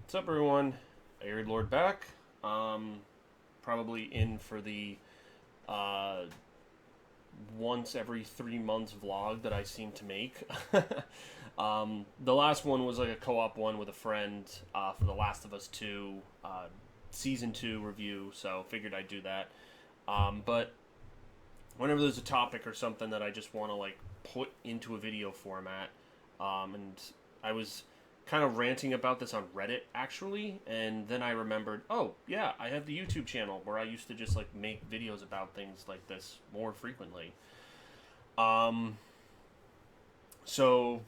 What's up, everyone? Arid Lord back. Probably in for the uh, once every 3 months vlog that I seem to make. The last one was like a co-op one with a friend for The Last of Us 2 Season 2 review, so figured I'd do that. But whenever there's a topic or something that I just want to like put into a video format, and I was kind of ranting about this on Reddit actually, and then I remembered, oh yeah, I have the YouTube channel where I used to just like make videos about things like this more frequently. Um, so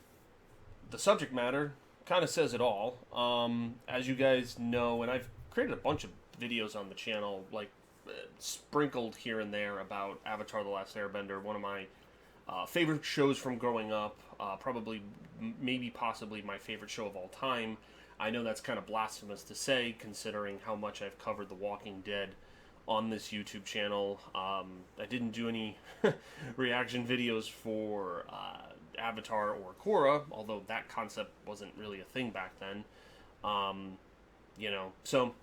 the subject matter kind of says it all. As you guys know, and I've created a bunch of videos on the channel, like sprinkled here and there about Avatar: The Last Airbender, one of my favorite shows from growing up, probably, maybe, possibly my favorite show of all time. I know that's kind of blasphemous to say, considering how much I've covered The Walking Dead on this YouTube channel. I didn't do any reaction videos for Avatar or Korra, although that concept wasn't really a thing back then. Um, so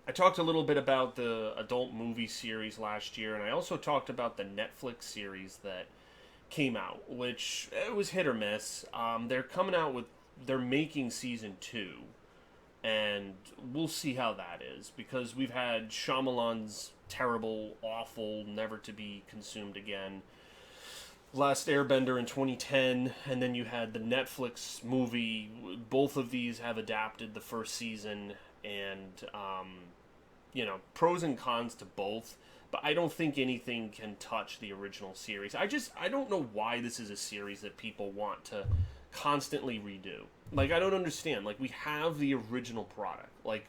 I talked a little bit about the adult movie series last year, and I also talked about the Netflix series that came out, which it was hit or miss. They're making season 2, and we'll see how that is, because we've had Shyamalan's terrible, awful, never to be consumed again Last Airbender in 2010, and then you had the Netflix movie. Both of these have adapted the first season, and pros and cons to both. But I don't think anything can touch the original series. I don't know why this is a series that people want to constantly redo. Like, I don't understand. Like, we have the original product. Like,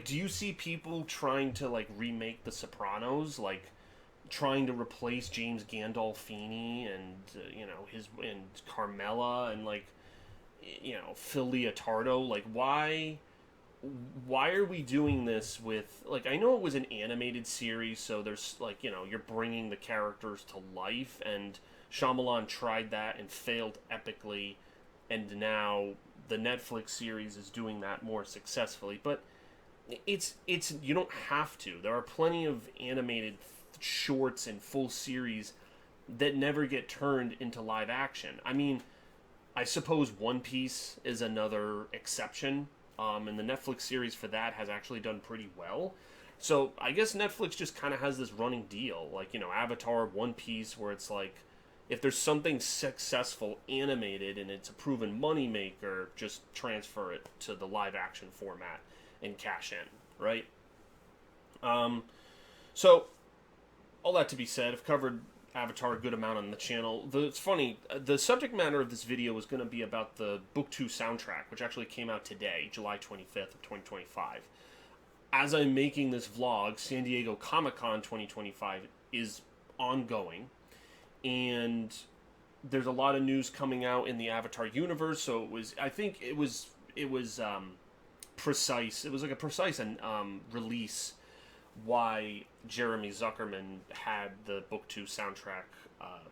do you see people trying to like remake The Sopranos? Like, trying to replace James Gandolfini and his and Carmela and Phil Leotardo. Like, why are we doing this with, like, I know it was an animated series, so there's like, you're bringing the characters to life, and Shyamalan tried that and failed epically, and now the Netflix series is doing that more successfully. But it's you don't have to. There are plenty of animated shorts and full series that never get turned into live action. I mean, I suppose One Piece is another exception, and the Netflix series for that has actually done pretty well. So I guess Netflix just kind of has this running deal, like, Avatar, One Piece, where it's like, if there's something successful animated and it's a proven moneymaker, just transfer it to the live action format and cash in, right? So all that to be said, I've covered Avatar a good amount on the channel. It's funny, the subject matter of this video is going to be about the Book 2 soundtrack, which actually came out today, July 25th of 2025. As I'm making this vlog, San Diego Comic-Con 2025 is ongoing, and there's a lot of news coming out in the Avatar universe, so it was precise. It was like a precise release why Jeremy Zuckerman had the Book 2 soundtrack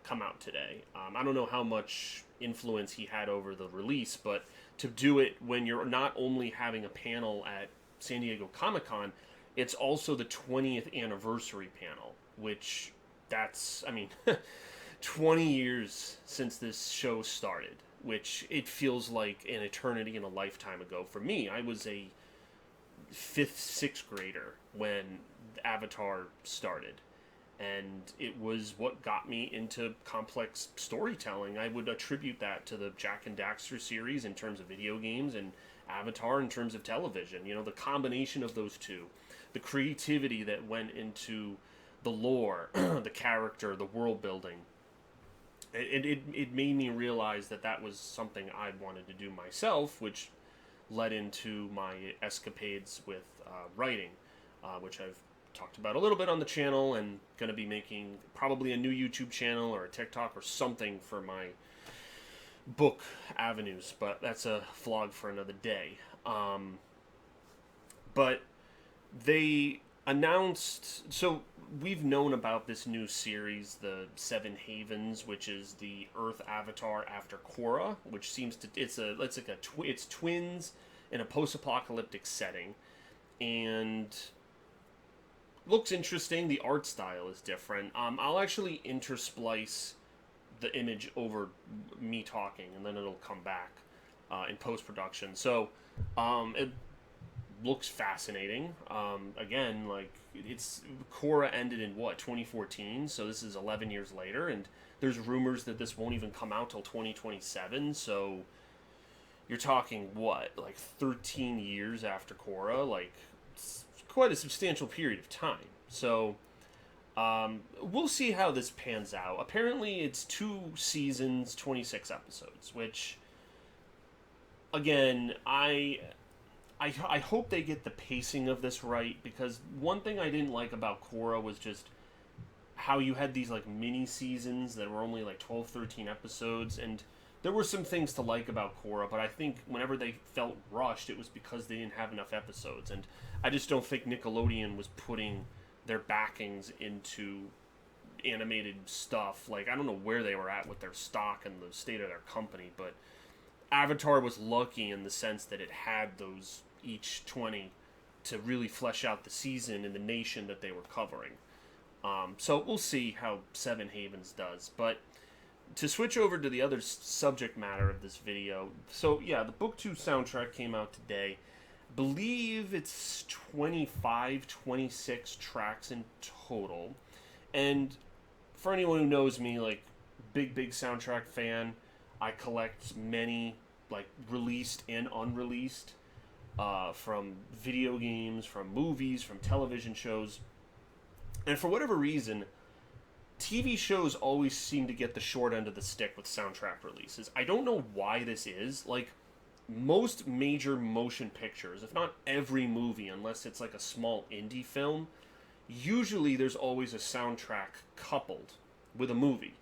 come out today. I don't know how much influence he had over the release, but to do it when you're not only having a panel at San Diego Comic-Con, it's also the 20th anniversary panel, which that's, 20 years since this show started, which it feels like an eternity and a lifetime ago. For me, I was a 5th, 6th grader when Avatar started, and it was what got me into complex storytelling. I would attribute that to the Jack and Daxter series in terms of video games, and Avatar in terms of television. The combination of those two, the creativity that went into the lore, the character, the world building, it made me realize that was something I wanted to do myself, which led into my escapades with writing, which I've talked about a little bit on the channel, and going to be making probably a new YouTube channel or a TikTok or something for my book avenues, but that's a vlog for another day. But they announced, so we've known about this new series, the Seven Havens, which is the Earth Avatar after Korra, which seems to it's twins in a post-apocalyptic setting, and looks interesting. The art style is different. I'll actually intersplice the image over me talking, and then it'll come back in post-production. So it looks fascinating. Again, like, it's Korra ended in what, 2014, so this is 11 years later, and there's rumors that this won't even come out till 2027. So you're talking what, like 13 years after Korra. Like, it's quite a substantial period of time. So we'll see how this pans out. Apparently it's 2 seasons, 26 episodes, which, again, I hope they get the pacing of this right, because one thing I didn't like about Korra was just how you had these, like, mini seasons that were only like 12, 13 episodes, and there were some things to like about Korra, but I think whenever they felt rushed, it was because they didn't have enough episodes, and I just don't think Nickelodeon was putting their backings into animated stuff. Like, I don't know where they were at with their stock and the state of their company, but Avatar was lucky in the sense that it had those each 20 to really flesh out the season and the nation that they were covering. So we'll see how Seven Havens does. But to switch over to the other subject matter of this video, so yeah, the Book 2 soundtrack came out today. I believe it's 25, 26 tracks in total. And for anyone who knows me, like, big soundtrack fan, I collect many, like, released and unreleased, from video games, from movies, from television shows. And for whatever reason, TV shows always seem to get the short end of the stick with soundtrack releases. I don't know why this is. Like, most major motion pictures, if not every movie, unless it's like a small indie film, usually there's always a soundtrack coupled with a movie,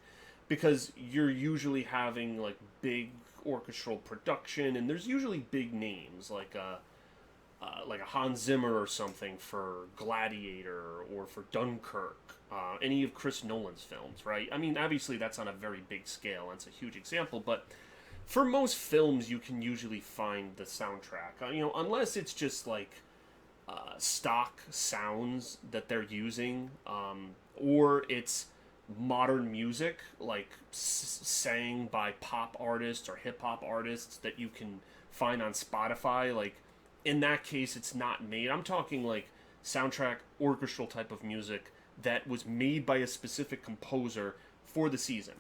because you're usually having, like, big orchestral production, and there's usually big names like a Hans Zimmer or something for Gladiator or for Dunkirk, any of Chris Nolan's films, right? I mean, obviously that's on a very big scale, that's a huge example, but for most films you can usually find the soundtrack, unless it's just like stock sounds that they're using, or it's modern music, like sang by pop artists or hip-hop artists that you can find on Spotify. Like, in that case, it's not made. I'm talking like soundtrack, orchestral type of music that was made by a specific composer for the season.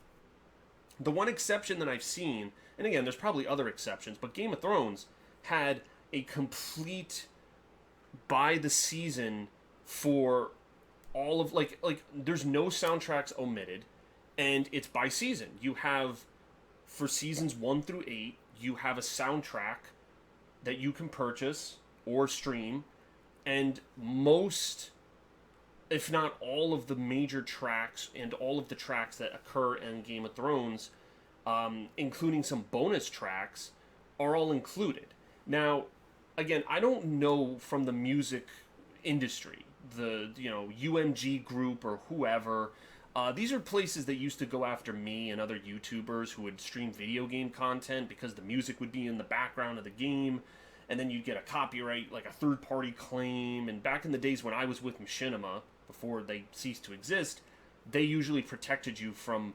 The one exception that I've seen, and again, there's probably other exceptions, but Game of Thrones had a complete by the season for all of, like there's no soundtracks omitted, and it's by season. You have, for seasons 1 through 8, you have a soundtrack that you can purchase or stream, and most, if not all, of the major tracks and all of the tracks that occur in Game of Thrones, including some bonus tracks, are all included. Now, again, I don't know from the music industry, the UMG group or whoever. These are places that used to go after me and other YouTubers who would stream video game content because the music would be in the background of the game, and then you'd get a copyright, like a third-party claim. And back in the days when I was with Machinima, before they ceased to exist, they usually protected you from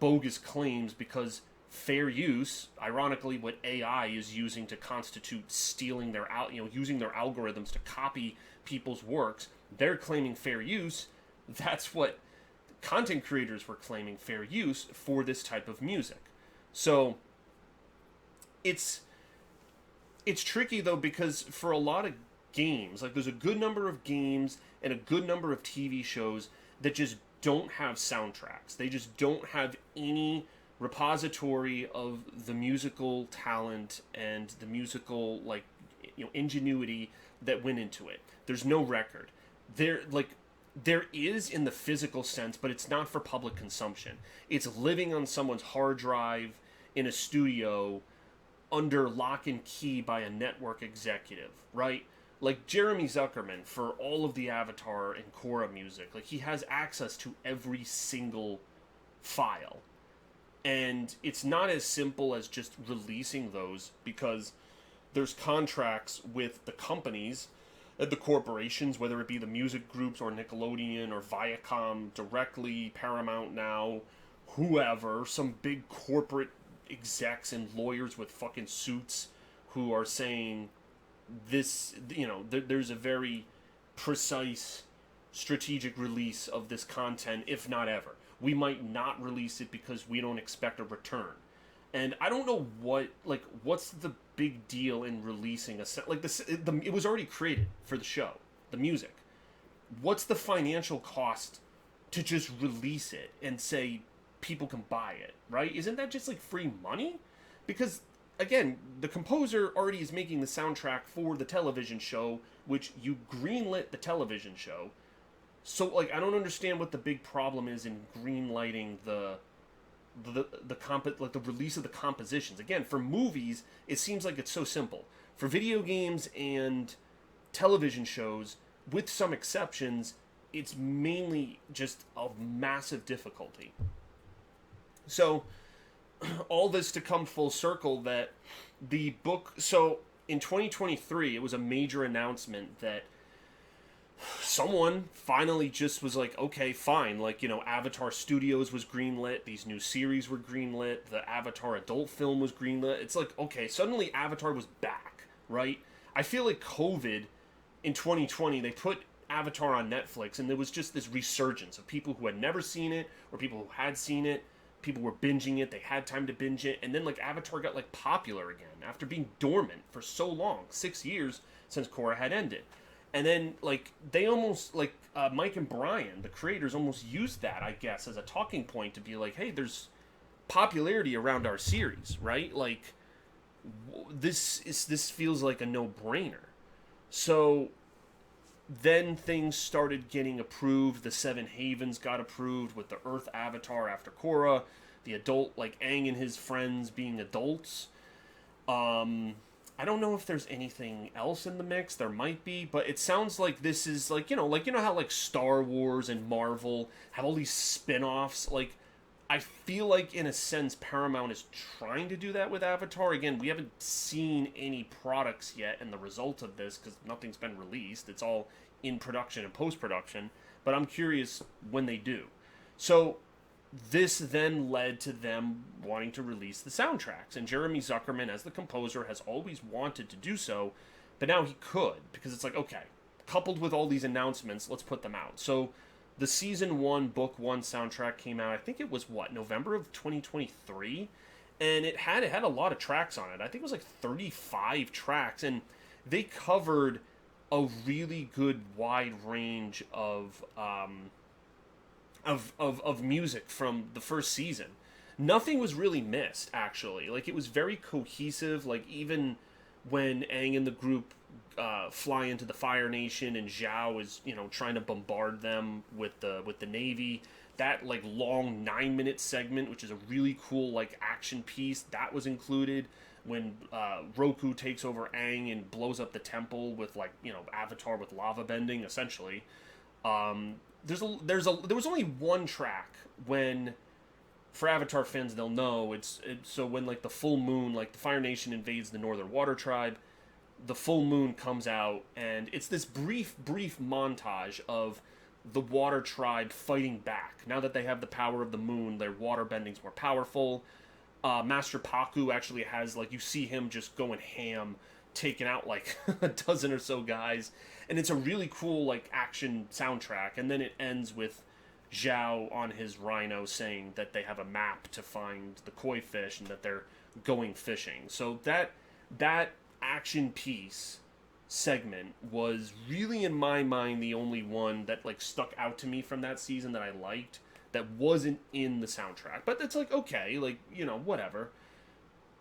bogus claims because fair use, ironically, what AI is using to constitute stealing their using their algorithms to copy people's works, they're claiming fair use. That's what content creators were claiming, fair use for this type of music. So it's tricky though, because for a lot of games, like, there's a good number of games and a good number of TV shows that just don't have soundtracks. They just don't have any repository of the musical talent and the musical, like, ingenuity that went into it. There's no record. There is in the physical sense, but it's not for public consumption. It's living on someone's hard drive in a studio under lock and key by a network executive, right? Like Jeremy Zuckerman, for all of the Avatar and Korra music, like, he has access to every single file. And it's not as simple as just releasing those, because there's contracts with the companies, the corporations, whether it be the music groups or Nickelodeon or Viacom directly, Paramount now, whoever, some big corporate execs and lawyers with fucking suits who are saying this, there's a very precise strategic release of this content, if not ever. We might not release it because we don't expect a return. And I don't know what's the big deal in releasing it was already created for the show, the music. What's the financial cost to just release it and say people can buy it, right? Isn't that just like free money? Because again, the composer already is making the soundtrack for the television show, which you greenlit the television show. So like I don't understand what the big problem is in greenlighting the release of the compositions. Again, for movies, it seems like it's so simple. For video games and television shows, with some exceptions, it's mainly just of massive difficulty. So, all this to come full circle that the book... So, in 2023, it was a major announcement that someone finally just was like, okay, fine. Like, Avatar Studios was greenlit. These new series were greenlit. The Avatar adult film was greenlit. It's like, okay, suddenly Avatar was back, right? I feel like COVID in 2020, they put Avatar on Netflix, and there was just this resurgence of people who had never seen it, or people who had seen it. People were binging it. They had time to binge it. And then, like, Avatar got, like, popular again after being dormant for so long. 6 years since Korra had ended. And then, like, they almost, like, Mike and Brian, the creators, almost used that, I guess, as a talking point to be like, hey, there's popularity around our series, right? Like, this feels like a no-brainer. So then things started getting approved. The Seven Havens got approved with the Earth Avatar after Korra. The adult, like, Aang and his friends being adults. I don't know if there's anything else in the mix. There might be, but it sounds like this is like, how like Star Wars and Marvel have all these spin-offs. Like, I feel like in a sense Paramount is trying to do that with Avatar. Again, we haven't seen any products yet and the result of this because nothing's been released. It's all in production and post-production, but I'm curious when they do. So this then led to them wanting to release the soundtracks, and Jeremy Zuckerman, as the composer, has always wanted to do so, but now he could, because it's like, okay, coupled with all these announcements, let's put them out. So the Season 1, Book 1 soundtrack came out, I think it was, November of 2023? And it had a lot of tracks on it. I think it was like 35 tracks, and they covered a really good wide range of music from the first season. Nothing was really missed, actually. Like, it was very cohesive. Like, even when Aang and the group fly into the Fire Nation and Zhao is, trying to bombard them with the Navy, that, like, long 9-minute segment, which is a really cool, like, action piece, that was included. When Roku takes over Aang and blows up the temple with, like, Avatar with lava bending, essentially. There was only one track when, for Avatar fans, they'll know, so when, like, the full moon, like, the Fire Nation invades the Northern Water Tribe, the full moon comes out, and it's this brief montage of the Water Tribe fighting back. Now that they have the power of the moon, their water bending's more powerful. Master Paku actually has, like, you see him just going ham, taking out, like, a dozen or so guys. And it's a really cool, like, action soundtrack. And then it ends with Zhao on his rhino saying that they have a map to find the koi fish and that they're going fishing. So that action piece segment was really, in my mind, the only one that, like, stuck out to me from that season that I liked that wasn't in the soundtrack. But it's like, okay, like, whatever.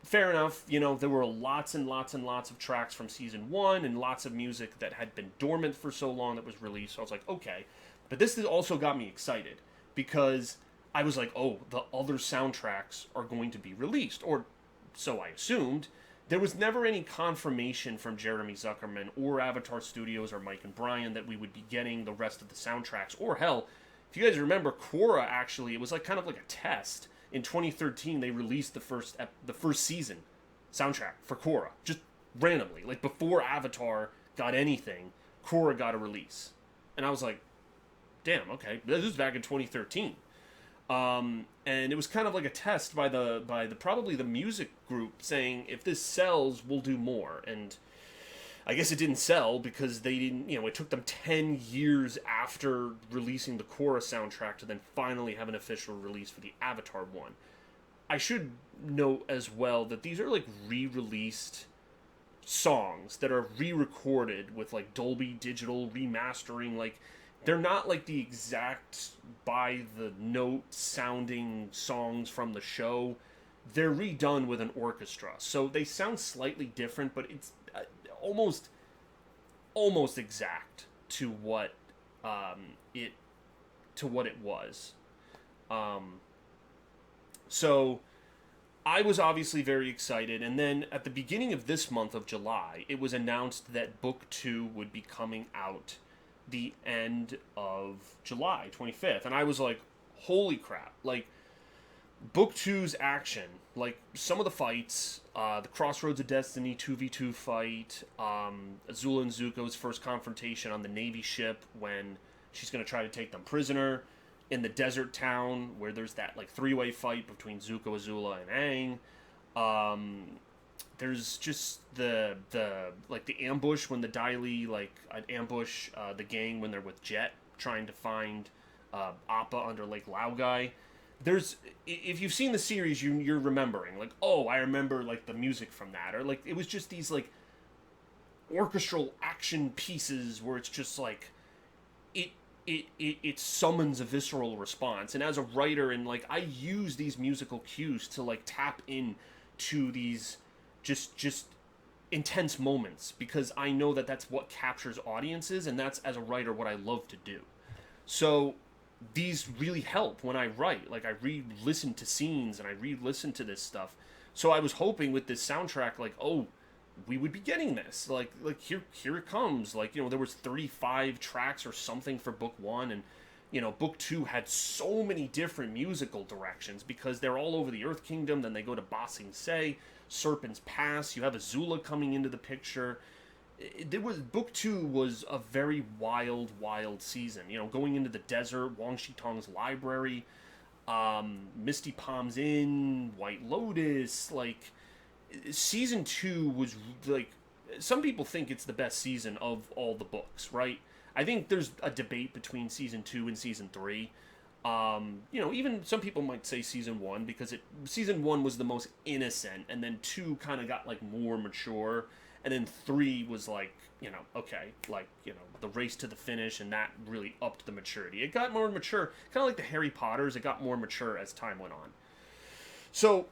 Fair enough, there were lots and lots and lots of tracks from Season 1 and lots of music that had been dormant for so long that was released. So I was like, okay. But this also got me excited because I was like, oh, the other soundtracks are going to be released. Or so I assumed. There was never any confirmation from Jeremy Zuckerman or Avatar Studios or Mike and Brian that we would be getting the rest of the soundtracks. Or hell, if you guys remember, Korra actually, it was like kind of like a test. In 2013, they released the first season soundtrack for Korra. Just randomly. Like, before Avatar got anything, Korra got a release. And I was like, damn, okay. This was back in 2013. And it was kind of like a test by the probably the music group saying, if this sells, we'll do more. And I guess it didn't sell because they didn't, it took them 10 years after releasing the Korra soundtrack to then finally have an official release for the Avatar one. I should note as well that these are like re-released songs that are re-recorded with like Dolby Digital remastering. Like, they're not like the exact by the note sounding songs from the show. They're redone with an orchestra, so they sound slightly different, but it's almost exact to what it was. So I was obviously very excited, and then at the beginning of this month of July, it was announced that Book 2 would be coming out the end of July 25th, and I was like, holy crap. Like, Book 2's action, like some of the fights, the Crossroads of Destiny 2v2 fight, Azula and Zuko's first confrontation on the Navy ship when she's going to try to take them prisoner, in the desert town where there's that like three-way fight between Zuko, Azula, and Aang. There's just the ambush when the Dai Li ambush the gang when they're with Jet trying to find Appa under Lake Laogai. If you've seen the series, you're remembering, like, oh, I remember like the music from that, or like it was just these like orchestral action pieces where it's just like it summons a visceral response. And as a writer, and like, I use these musical cues to like tap in to these just intense moments, because I know that that's what captures audiences, and that's, as a writer, what I love to do. So these really help when I write. Like, I re-listen to scenes and I re-listen to this stuff. So I was hoping with this soundtrack, like, oh, we would be getting this. Like here it comes. Like, there was 35 tracks or something for Book 1, and Book 2 had so many different musical directions because they're all over the Earth Kingdom. Then they go to Ba Sing Se, Serpent's Pass. You have Azula coming into the picture. Book 2 was a very wild season. Going into the desert, Wang Shitong's library, Misty Palms Inn, White Lotus. Like, season 2 was like, some people think it's the best season of all the books, right? I think there's a debate between season 2 and season 3. Even some people might say season 1, because season 1 was the most innocent, and then 2 kind of got like more mature, and then 3 was like, okay, like, the race to the finish, and that really upped the maturity. It got more mature, kind of like the Harry Potters. It got more mature as time went on. So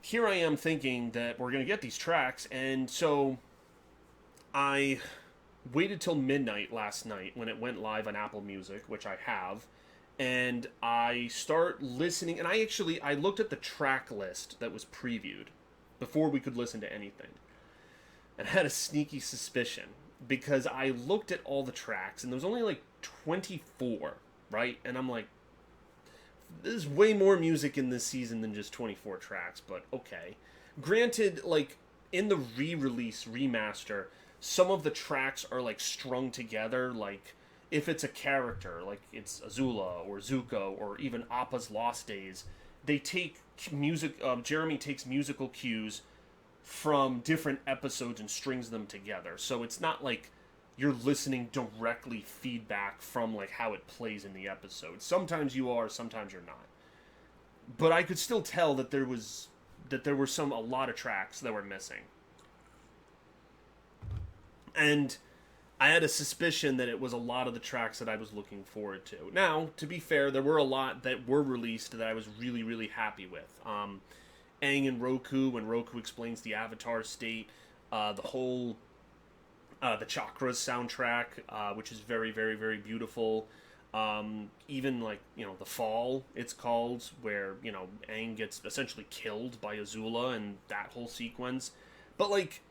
here I am thinking that we're going to get these tracks, and so I waited till midnight last night when it went live on Apple Music, which I have, and I start listening, and I looked at the track list that was previewed before we could listen to anything, and had a sneaky suspicion, because I looked at all the tracks, and there was only like 24, right? And I'm like, there's way more music in this season than just 24 tracks, but okay. Granted, like, in the re-release remaster, some of the tracks are like strung together. Like, if it's a character, like it's Azula or Zuko or even Appa's Lost Days, they take music. Jeremy takes musical cues from different episodes and strings them together. So it's not like you're listening directly feedback from like how it plays in the episode. Sometimes you are, sometimes you're not. But I could still tell that there were a lot of tracks that were missing. And I had a suspicion that it was a lot of the tracks that I was looking forward to. Now, to be fair, there were a lot that were released that I was really, really happy with. Aang and Roku, when Roku explains the Avatar state, the whole the Chakras soundtrack, which is very, very, very beautiful. Even like, The Fall, it's called, where, Aang gets essentially killed by Azula, and that whole sequence. But like,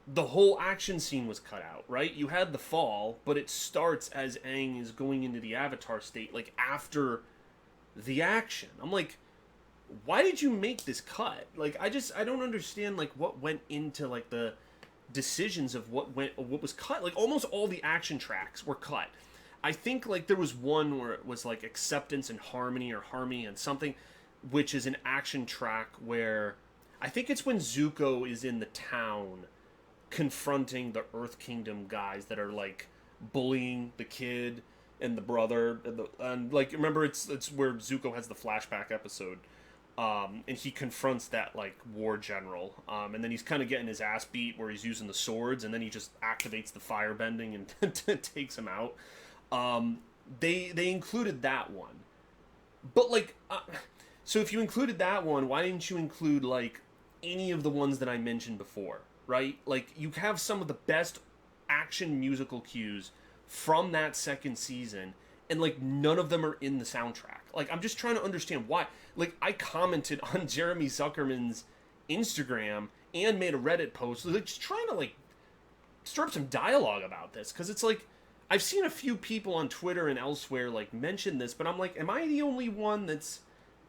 the whole action scene was cut out, right? You had The Fall, but it starts as Aang is going into the Avatar state, like, after the action. I'm like, why did you make this cut? Like, I don't understand, like, what went into, like, the decisions of what was cut. Like almost all the action tracks were cut. I think like there was one where it was like Acceptance and Harmony or Harmony and something, which is an action track where I think it's when Zuko is in the town confronting the Earth Kingdom guys that are like bullying the kid and the brother and like remember it's where Zuko has the flashback episode. And he confronts that like war general, and then he's kind of getting his ass beat where he's using the swords, and then he just activates the firebending and takes him out. They included that one, but like, so if you included that one, why didn't you include like any of the ones that I mentioned before? Right, like you have some of the best action musical cues from that second season, and like none of them are in the soundtrack. Like I'm just trying to understand why. Like I commented on Jeremy Zuckerman's Instagram and made a Reddit post, like just trying to like stir up some dialogue about this, because it's like I've seen a few people on Twitter and elsewhere like mention this, but I'm like, am I the only one that's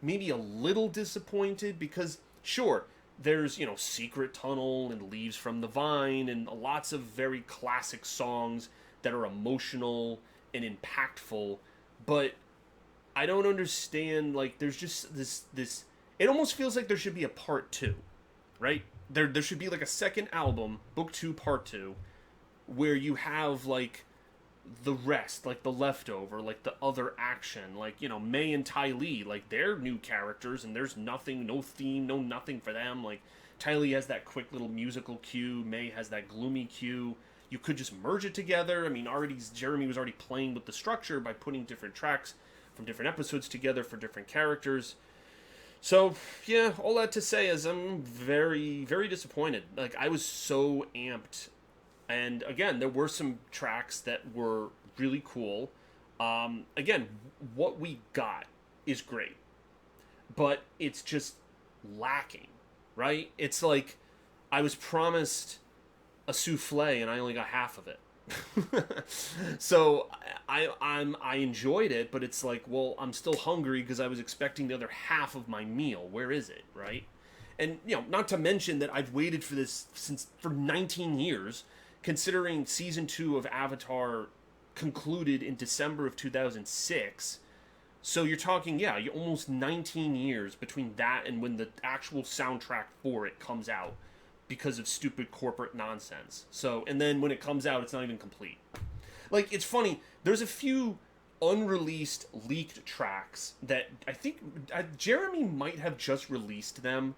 maybe a little disappointed? Because sure, there's, you know, Secret Tunnel and Leaves from the Vine and lots of very classic songs that are emotional and impactful, but I don't understand, like, there's just this it almost feels like there should be a part 2, right? There should be like a second album, book 2, part 2, where you have like the rest, like the leftover, like the other action, like, you know, May and Ty Lee, like they're new characters and there's nothing, no theme, no nothing for them. Like Ty Lee has that quick little musical cue, May has that gloomy cue. You could just merge it together. I mean, Jeremy was already playing with the structure by putting different tracks from different episodes together for different characters. So, yeah, all that to say is I'm very, very disappointed. Like, I was so amped. And, again, there were some tracks that were really cool. Again, what we got is great. But it's just lacking, right? It's like I was promised a souffle and I only got half of it. So I enjoyed it, but it's like, well, I'm still hungry because I was expecting the other half of my meal. Where is it, right? And, you know, not to mention that I've waited for this for 19 years, considering season 2 of Avatar concluded in December of 2006. So you're talking, yeah, almost 19 years between that and when the actual soundtrack for it comes out, because of stupid corporate nonsense. So, and then when it comes out, it's not even complete. Like, it's funny, there's a few unreleased leaked tracks that I think Jeremy might have just released them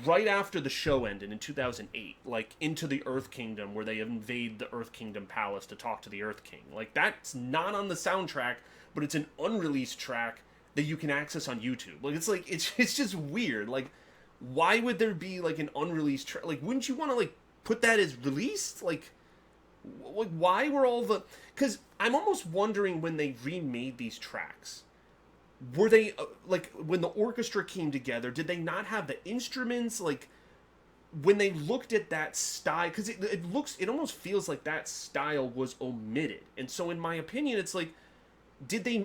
right after the show ended in 2008, like Into the Earth Kingdom, where they invade the Earth Kingdom palace to talk to the Earth King. Like, that's not on the soundtrack, but it's an unreleased track that you can access on YouTube. Like, it's just weird. Like, why would there be like an unreleased track? Like, wouldn't you want to like put that as released? Like why were all the? Because I'm almost wondering, when they remade these tracks, were they like, when the orchestra came together, did they not have the instruments? Like, when they looked at that style, because it almost feels like that style was omitted. And so in my opinion, it's like,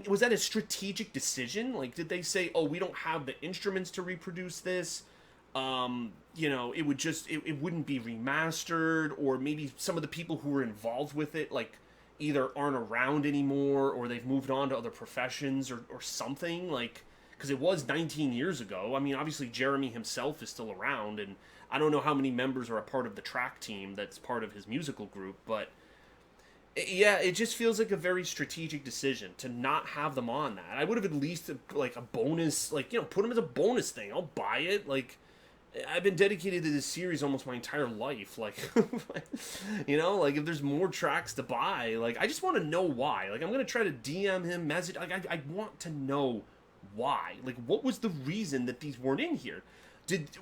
was that a strategic decision? Like, did they say, oh, we don't have the instruments to reproduce this? You know, it would just, it wouldn't be remastered, or maybe some of the people who were involved with it, like, either aren't around anymore, or they've moved on to other professions, or something, like, because it was 19 years ago. I mean, obviously Jeremy himself is still around, and I don't know how many members are a part of the track team that's part of his musical group, but yeah, it just feels like a very strategic decision to not have them on that. I would have at least, like, a bonus, like, you know, put them as a bonus thing. I'll buy it. Like, I've been dedicated to this series almost my entire life. Like, you know, like, if there's more tracks to buy, like, I just want to know why. Like, I'm going to try to DM him, message. Like, I want to know why. Like, what was the reason that these weren't in here?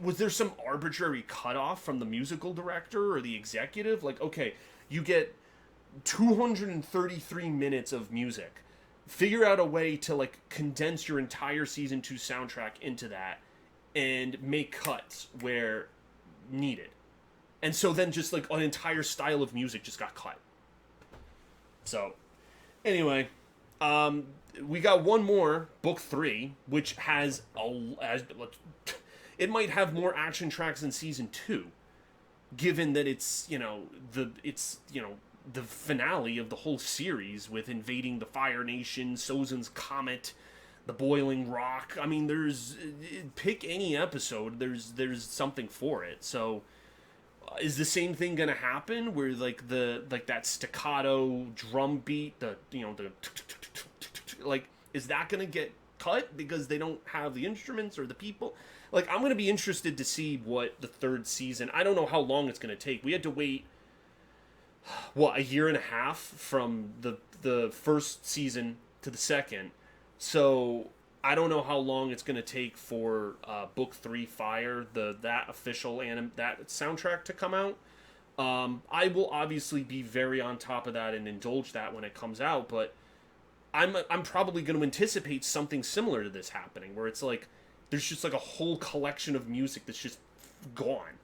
Was there some arbitrary cutoff from the musical director or the executive? Like, okay, you get 233 minutes of music. Figure out a way to, like, condense your entire season 2 soundtrack into that and make cuts where needed. And so then just, like, an entire style of music just got cut. So, anyway, we got one more, book 3, which has it might have more action tracks than season 2. given that it's, the finale of the whole series with invading the Fire Nation, Sozin's Comet, the Boiling Rock. I mean, pick any episode, there's something for it. So is the same thing gonna happen where that staccato drum beat, is that gonna get cut because they don't have the instruments or the people? I'm gonna be interested to see what the third season. I don't know how long it's gonna take. We had to wait a year and a half from the first season to the second. So I don't know how long it's going to take for Book 3 Fire, that official that soundtrack to come out. I will obviously be very on top of that and indulge that when it comes out, but I'm probably going to anticipate something similar to this happening, where it's there's just a whole collection of music that's just gone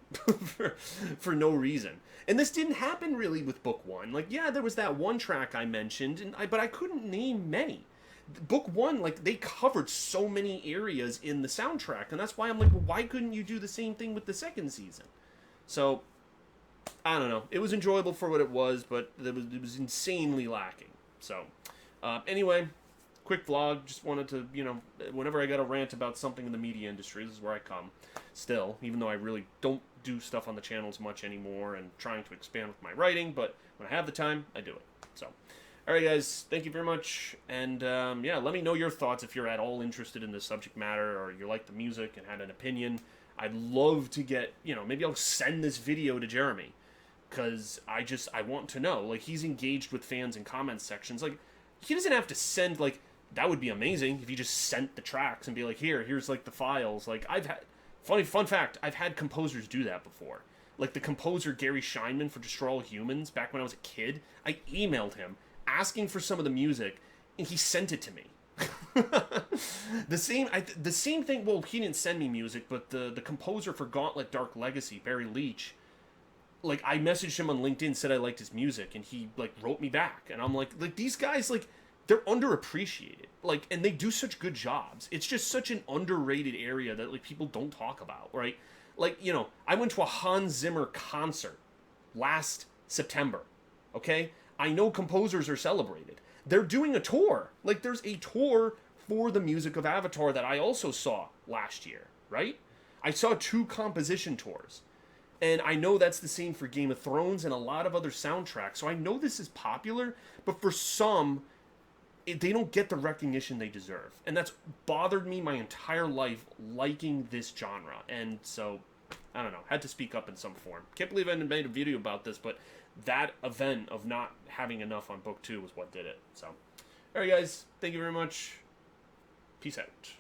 for no reason. And this didn't happen really with Book 1. There was that one track I mentioned, but I couldn't name many. Book 1, they covered so many areas in the soundtrack, and that's why I'm why couldn't you do the same thing with the second season? So, I don't know. It was enjoyable for what it was, but it was insanely lacking. So, anyway, quick vlog. Just wanted to, whenever I got a rant about something in the media industry, this is where I come. Still, even though I really don't do stuff on the channels much anymore and trying to expand with my writing, but when I have the time, I do it. So, alright guys, thank you very much, and let me know your thoughts if you're at all interested in this subject matter, or you like the music and had an opinion. I'd love to get, maybe I'll send this video to Jeremy, because I want to know. He's engaged with fans in comment sections. He doesn't have to send, that would be amazing if he just sent the tracks and be here's the files. I've had, fun fact, I've had composers do that before. The composer Gary Scheinman for Destroy All Humans, back when I was a kid, I emailed him asking for some of the music, and he sent it to me. the same thing, well, he didn't send me music, but the composer for Gauntlet Dark Legacy, Barry Leach, I messaged him on LinkedIn, said I liked his music, and he, wrote me back, and I'm these guys, they're underappreciated, and they do such good jobs. It's just such an underrated area that, people don't talk about, right? I went to a Hans Zimmer concert last September, okay? I know composers are celebrated. They're doing a tour. There's a tour for the music of Avatar that I also saw last year, right? I saw 2 composition tours. And I know that's the same for Game of Thrones and a lot of other soundtracks. So I know this is popular, but for some, they don't get the recognition they deserve. And that's bothered me my entire life, liking this genre. And so, I don't know, had to speak up in some form. Can't believe I hadn't made a video about this, but that event of not having enough on Book 2 was what did it. So, alright guys, thank you very much. Peace out.